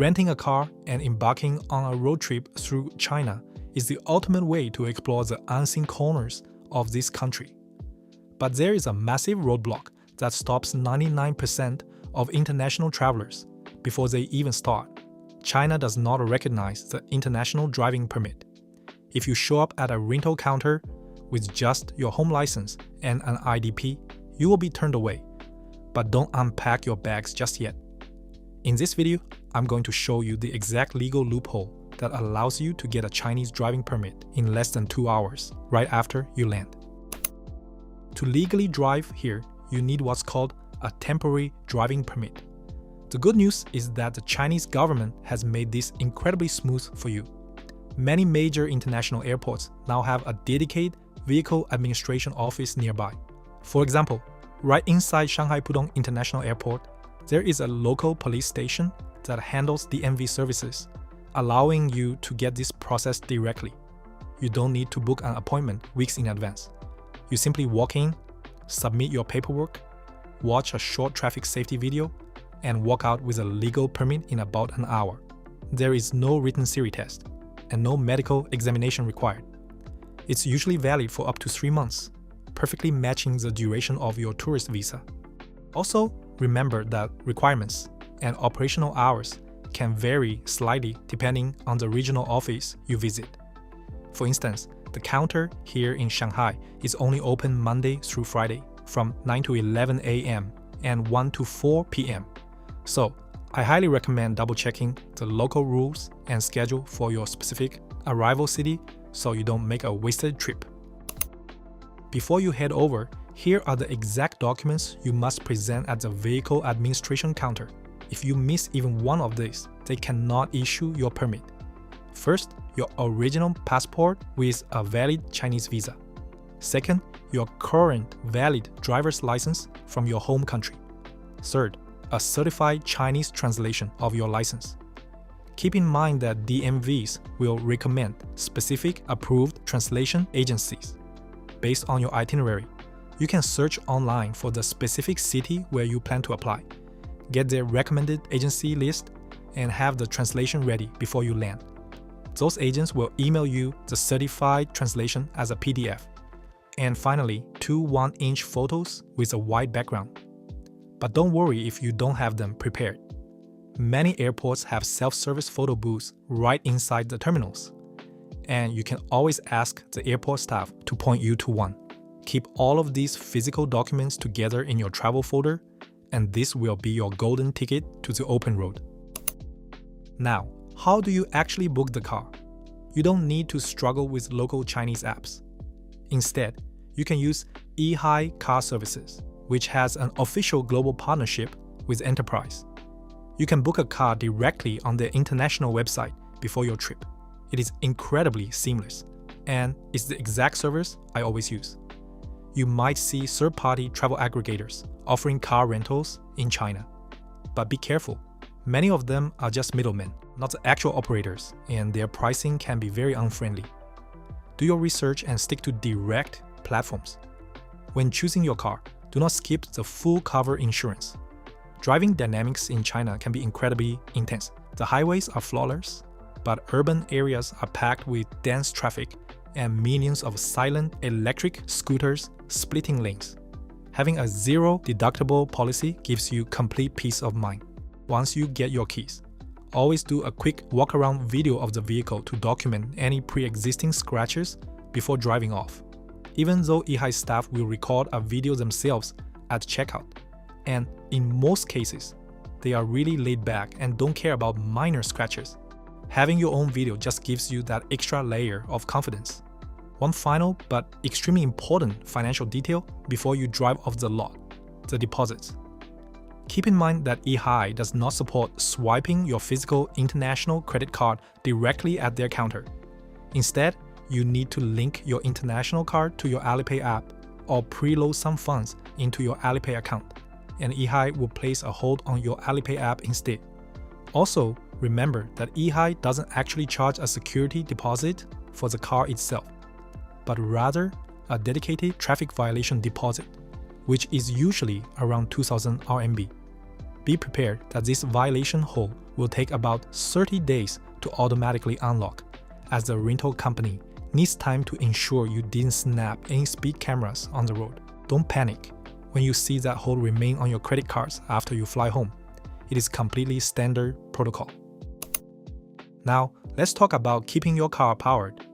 Renting a car and embarking on a road trip through China is the ultimate way to explore the unseen corners of this country. But there is a massive roadblock that stops 99% of international travelers before they even start. China does not recognize the international driving permit. If you show up at a rental counter with just your home license and an IDP, you will be turned away. But don't unpack your bags just yet. In this video, I'm going to show you the exact legal loophole that allows you to get a Chinese driving permit in less than 2 hours, right after you land. To legally drive here, you need what's called a temporary driving permit. The good news is that the Chinese government has made this incredibly smooth for you. Many major international airports now have a dedicated vehicle administration office nearby. For example, right inside Shanghai Pudong International Airport, there is a local police station that handles DMV services, allowing you to get this process directly. You don't need to book an appointment weeks in advance. You simply walk in, submit your paperwork, watch a short traffic safety video, and walk out with a legal permit in about an hour. There is no written theory test, and no medical examination required. It's usually valid for up to 3 months, perfectly matching the duration of your tourist visa. Also, remember that requirements and operational hours can vary slightly depending on the regional office you visit. For instance, the counter here in Shanghai is only open Monday through Friday from 9 to 11 a.m. and 1 to 4 p.m. So, I highly recommend double-checking the local rules and schedule for your specific arrival city so you don't make a wasted trip. Before you head over, here are the exact documents you must present at the vehicle administration counter. If you miss even one of these, they cannot issue your permit. First, your original passport with a valid Chinese visa. Second, your current valid driver's license from your home country. Third, a certified Chinese translation of your license. Keep in mind that DMVs will recommend specific approved translation agencies. Based on your itinerary, you can search online for the specific city where you plan to apply, get their recommended agency list, and have the translation ready before you land. Those agents will email you the certified translation as a PDF. And finally, 2 1-inch photos with a white background. But don't worry if you don't have them prepared. Many airports have self-service photo booths right inside the terminals, and you can always ask the airport staff to point you to one. Keep all of these physical documents together in your travel folder, and this will be your golden ticket to the open road. Now, how do you actually book the car? You don't need to struggle with local Chinese apps. Instead, you can use Ehai Car Services, which has an official global partnership with Enterprise. You can book a car directly on their international website before your trip. It is incredibly seamless, and it's the exact service I always use. You might see third-party travel aggregators offering car rentals in China. But be careful, many of them are just middlemen, not the actual operators, and their pricing can be very unfriendly. Do your research and stick to direct platforms. When choosing your car, do not skip the full cover insurance. Driving dynamics in China can be incredibly intense. The highways are flawless, but urban areas are packed with dense traffic and millions of silent electric scooters splitting lanes. Having a zero deductible policy gives you complete peace of mind. Once you get your keys, always do a quick walk-around video of the vehicle to document any pre-existing scratches before driving off. Even though Ehai staff will record a video themselves at checkout, and in most cases, they are really laid back and don't care about minor scratches. Having your own video just gives you that extra layer of confidence. One final but extremely important financial detail before you drive off the lot: the deposits. Keep in mind that Ehai does not support swiping your physical international credit card directly at their counter. Instead, you need to link your international card to your Alipay app or preload some funds into your Alipay account, and Ehai will place a hold on your Alipay app instead. Also, remember that Ehai doesn't actually charge a security deposit for the car itself, but rather a dedicated traffic violation deposit, which is usually around 2,000 RMB. Be prepared that this violation hold will take about 30 days to automatically unlock, as the rental company needs time to ensure you didn't snap any speed cameras on the road. Don't panic when you see that hold remain on your credit cards after you fly home. It is completely standard protocol. Now, let's talk about keeping your car powered.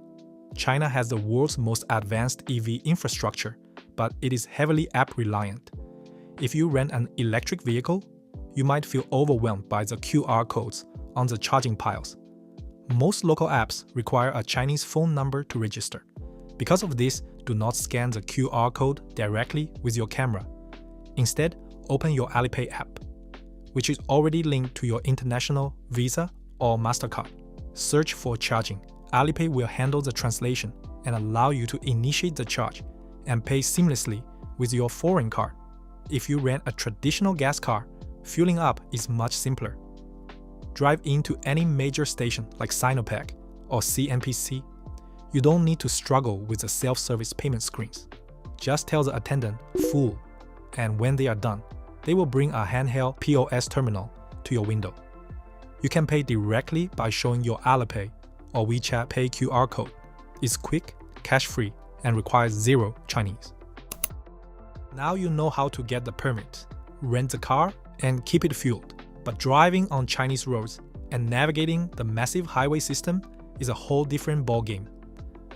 China has the world's most advanced EV infrastructure, but it is heavily app reliant. If you rent an electric vehicle, you might feel overwhelmed by the QR codes on the charging piles. Most local apps require a Chinese phone number to register. Because of this, do not scan the QR code directly with your camera. Instead, open your Alipay app, which is already linked to your international Visa or MasterCard. Search for charging. Alipay will handle the translation and allow you to initiate the charge and pay seamlessly with your foreign card. If you rent a traditional gas car, fueling up is much simpler. Drive into any major station like Sinopec or CNPC. You don't need to struggle with the self-service payment screens. Just tell the attendant "full," and when they are done, they will bring a handheld POS terminal to your window. You can pay directly by showing your Alipay or WeChat Pay QR code. It's quick, cash-free, and requires zero Chinese. Now you know how to get the permit, rent the car, and keep it fueled. But driving on Chinese roads and navigating the massive highway system is a whole different ballgame.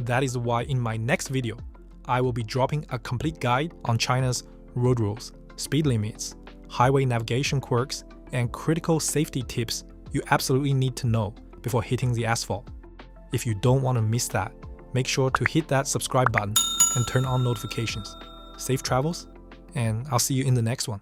That is why in my next video, I will be dropping a complete guide on China's road rules, speed limits, highway navigation quirks, and critical safety tips you absolutely need to know before hitting the asphalt. If you don't want to miss that, make sure to hit that subscribe button and turn on notifications. Safe travels, and I'll see you in the next one.